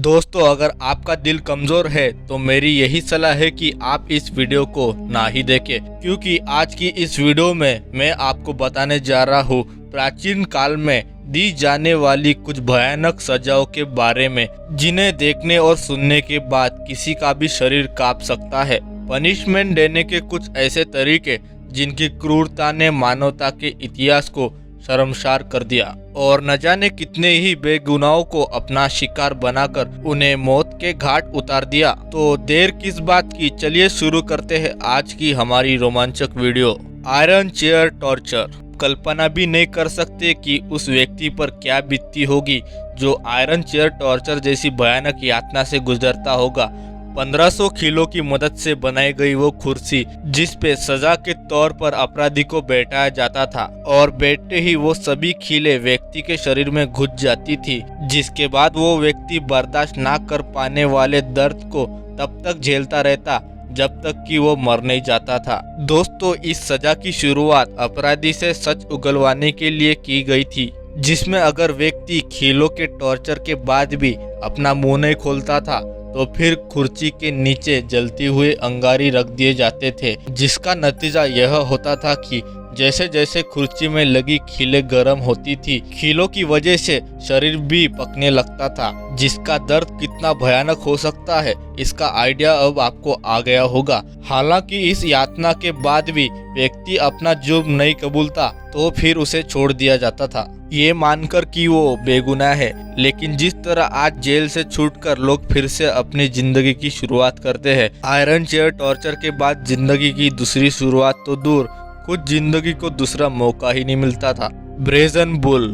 दोस्तों, अगर आपका दिल कमजोर है तो मेरी यही सलाह है कि आप इस वीडियो को ना ही देखें, क्योंकि आज की इस वीडियो में मैं आपको बताने जा रहा हूँ प्राचीन काल में दी जाने वाली कुछ भयानक सजाओं के बारे में, जिन्हें देखने और सुनने के बाद किसी का भी शरीर कांप सकता है। पनिशमेंट देने के कुछ ऐसे तरीके जिनकी क्रूरता ने मानवता के इतिहास को शर्मसार कर दिया और न जाने कितने ही बेगुनाहों को अपना शिकार बनाकर उन्हें मौत के घाट उतार दिया। तो देर किस बात की, चलिए शुरू करते हैं आज की हमारी रोमांचक वीडियो। Iron chair torture. कल्पना भी नहीं कर सकते कि उस व्यक्ति पर क्या बीतती होगी जो आयरन चेयर टॉर्चर जैसी भयानक यातना से गुजरता होगा। 1500 किलो की मदद से बनाई गई वो कुर्सी जिस पे सजा के तौर पर अपराधी को बैठाया जाता था और बैठते ही वो सभी खीले व्यक्ति के शरीर में घुस जाती थी, जिसके बाद वो व्यक्ति बर्दाश्त ना कर पाने वाले दर्द को तब तक झेलता रहता जब तक कि वो मर नहीं जाता था। दोस्तों, इस सजा की शुरुआत अपराधी से सच उगलवाने के लिए की गई थी, जिसमें अगर व्यक्ति खीलों के टॉर्चर के बाद भी अपना मुंह नहीं खोलता था तो फिर कुर्सी के नीचे जलती हुए अंगारे रख दिए जाते थे, जिसका नतीजा यह होता था कि जैसे जैसे कुर्सी में लगी खीलें गर्म होती थी, खीलों की वजह से शरीर भी पकने लगता था, जिसका दर्द कितना भयानक हो सकता है इसका आइडिया अब आपको आ गया होगा। हालांकि इस यातना के बाद भी व्यक्ति अपना जुर्म नहीं कबूलता तो फिर उसे छोड़ दिया जाता था, ये मानकर कि वो बेगुनाह है। लेकिन जिस तरह आज जेल से छूटकर लोग फिर से अपनी जिंदगी की शुरुआत करते हैं, आयरन चेयर टॉर्चर के बाद जिंदगी की दूसरी शुरुआत तो दूर, खुद जिंदगी को दूसरा मौका ही नहीं मिलता था। Brazen bull.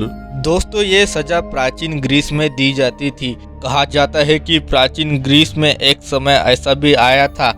दोस्तों, ये सजा प्राचीन ग्रीस में दी जाती थी। कहा जाता है कि प्राचीन ग्रीस में एक समय ऐसा भी आया था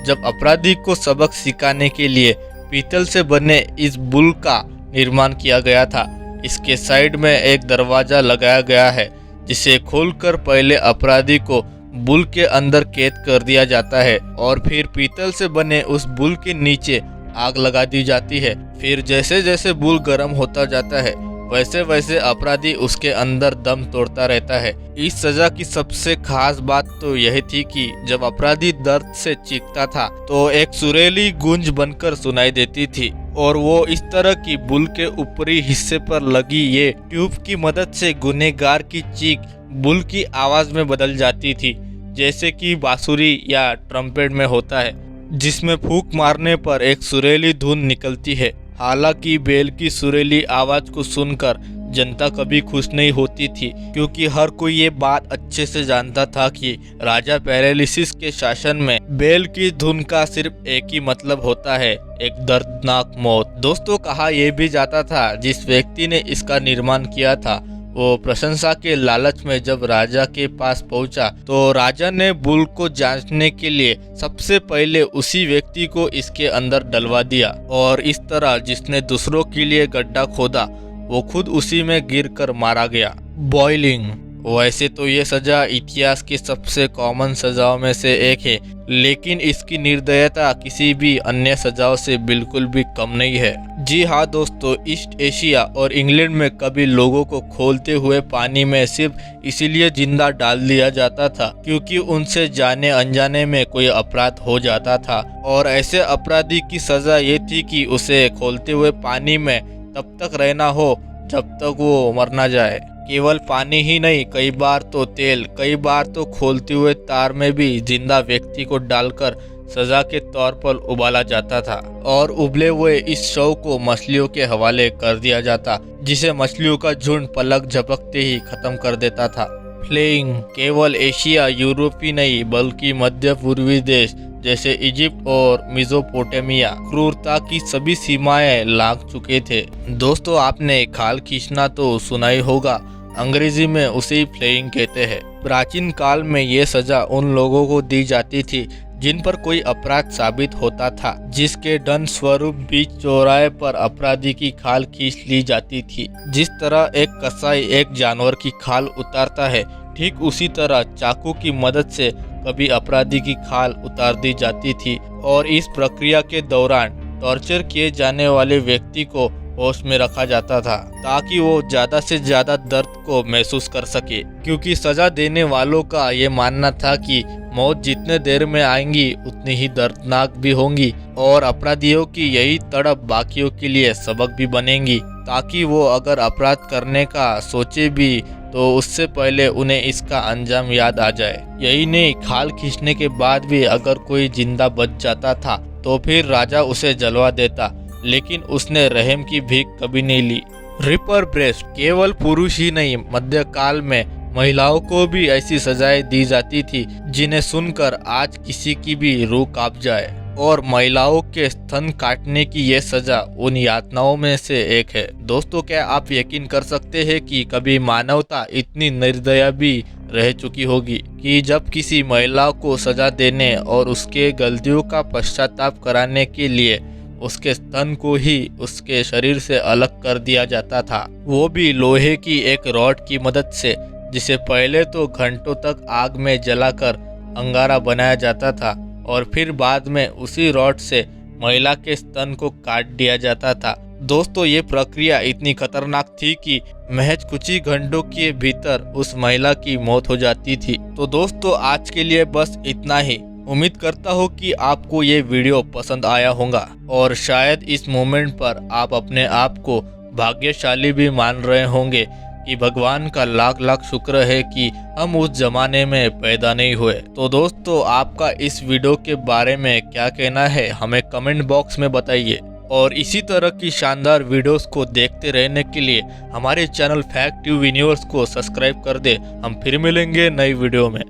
जब अपराधी को सबक सिखाने के लिए पीतल से बने इस बुल का निर्माण किया गया था। इसके साइड में एक दरवाजा लगाया गया है जिसे खोलकर पहले अपराधी को बुल के अंदर कैद कर दिया जाता है और फिर पीतल से बने उस बुल के नीचे आग लगा दी जाती है। फिर जैसे जैसे बुल गर्म होता जाता है वैसे वैसे अपराधी उसके अंदर दम तोड़ता रहता है। इस सजा की सबसे खास बात तो यह थी कि जब अपराधी दर्द से चीखता था तो एक सुरीली गूंज बनकर सुनाई देती थी और वो इस तरह की बुल के ऊपरी हिस्से पर लगी ये ट्यूब की मदद से गुनहगार की चीख बुल की आवाज में बदल जाती थी, जैसे कि बांसुरी या ट्रम्पेट में होता है, जिसमें फूंक मारने पर एक सुरीली धुन निकलती है। हालांकि बेल की सुरीली आवाज को सुनकर जनता कभी खुश नहीं होती थी, क्योंकि हर कोई ये बात अच्छे से जानता था कि राजा पैरालिसिस के शासन में बेल की धुन का सिर्फ एक ही मतलब होता है, एक दर्दनाक मौत। दोस्तों, कहा यह भी जाता था जिस व्यक्ति ने इसका निर्माण किया था वो प्रशंसा के लालच में जब राजा के पास पहुंचा तो राजा ने बुल को जांचने के लिए सबसे पहले उसी व्यक्ति को इसके अंदर डलवा दिया और इस तरह जिसने दूसरों के लिए गड्ढा खोदा वो खुद उसी में गिरकर मारा गया। बॉइलिंग। वैसे तो ये सजा इतिहास की सबसे कॉमन सजाओं में से एक है, लेकिन इसकी निर्दयता किसी भी अन्य सजाओं से बिल्कुल भी कम नहीं है। जी हाँ दोस्तों, ईस्ट एशिया और इंग्लैंड में कभी लोगों को खौलते हुए पानी में सिर्फ इसीलिए जिंदा डाल दिया जाता था क्योंकि उनसे जाने अनजाने में कोई अपराध हो जाता था और ऐसे अपराधी की सजा ये थी कि उसे खौलते हुए पानी में तब तक रहना हो जब तक वो मर ना जाए। केवल पानी ही नहीं, कई बार तो तेल, कई बार तो खौलते हुए तार में भी जिंदा व्यक्ति को डालकर सजा के तौर पर उबाला जाता था और उबले हुए इस शव को मछलियों के हवाले कर दिया जाता, जिसे मछलियों का झुंड पलक झपकते ही खत्म कर देता था। फ्लेइंग। केवल एशिया, यूरोप ही नहीं बल्कि मध्य पूर्वी देश जैसे इजिप्ट और मेसोपोटामिया क्रूरता की सभी सीमाएं लांघ चुके थे। दोस्तों, आपने खाल खींचना तो सुना ही होगा, अंग्रेजी में उसे फ्लेइंग कहते हैं। प्राचीन काल में ये सजा उन लोगों को दी जाती थी जिन पर कोई अपराध साबित होता था, जिसके दंड स्वरूप बीच चौराहे पर अपराधी की खाल खींच ली जाती थी। जिस तरह एक कसाई एक जानवर की खाल उतारता है, ठीक उसी तरह चाकू की मदद से कभी अपराधी की खाल उतार दी जाती थी और इस प्रक्रिया के दौरान टॉर्चर किए जाने वाले व्यक्ति को होश में रखा जाता था ताकि वो ज्यादा से ज्यादा दर्द को महसूस कर सके, क्योंकि सजा देने वालों का ये मानना था कि मौत जितने देर में आएंगी उतनी ही दर्दनाक भी होंगी और अपराधियों की यही तड़प बाकियों के लिए सबक भी बनेंगी, ताकि वो अगर अपराध करने का सोचे भी तो उससे पहले उन्हें इसका अंजाम याद आ जाए। यही नहीं, खाल खींचने के बाद भी अगर कोई जिंदा बच जाता था तो फिर राजा उसे जलवा देता, लेकिन उसने रहम की भीख कभी नहीं ली। रिपर ब्रेस्ट केवल पुरुष ही नहीं, मध्यकाल में महिलाओं को भी ऐसी सजाएं दी जाती थी जिन्हें सुनकर आज किसी की भी रूह कांप जाए, और महिलाओं के स्तन काटने की ये सजा उन यातनाओं में से एक है। दोस्तों, क्या आप यकीन कर सकते हैं कि कभी मानवता इतनी निर्दया भी रह चुकी होगी कि जब किसी महिला को सजा देने और उसके गलतियों का पश्चाताप कराने के लिए उसके स्तन को ही उसके शरीर से अलग कर दिया जाता था, वो भी लोहे की एक रॉड की मदद से, जिसे पहले तो घंटों तक आग में जलाकर अंगारा बनाया जाता था और फिर बाद में उसी रॉड से महिला के स्तन को काट दिया जाता था। दोस्तों, ये प्रक्रिया इतनी खतरनाक थी कि महज कुछ ही घंटों के भीतर उस महिला की मौत हो जाती थी। तो दोस्तों, आज के लिए बस इतना ही। उम्मीद करता हूँ कि आपको ये वीडियो पसंद आया होगा और शायद इस मोमेंट पर आप अपने आप को भाग्यशाली भी मान रहे होंगे कि भगवान का लाख लाख शुक्र है कि हम उस जमाने में पैदा नहीं हुए। तो दोस्तों, आपका इस वीडियो के बारे में क्या कहना है हमें कमेंट बॉक्स में बताइए, और इसी तरह की शानदार वीडियोस को देखते रहने के लिए हमारे चैनल फैक्ट ट्यूब यूनिवर्स को सब्सक्राइब कर दे। हम फिर मिलेंगे नई वीडियो में।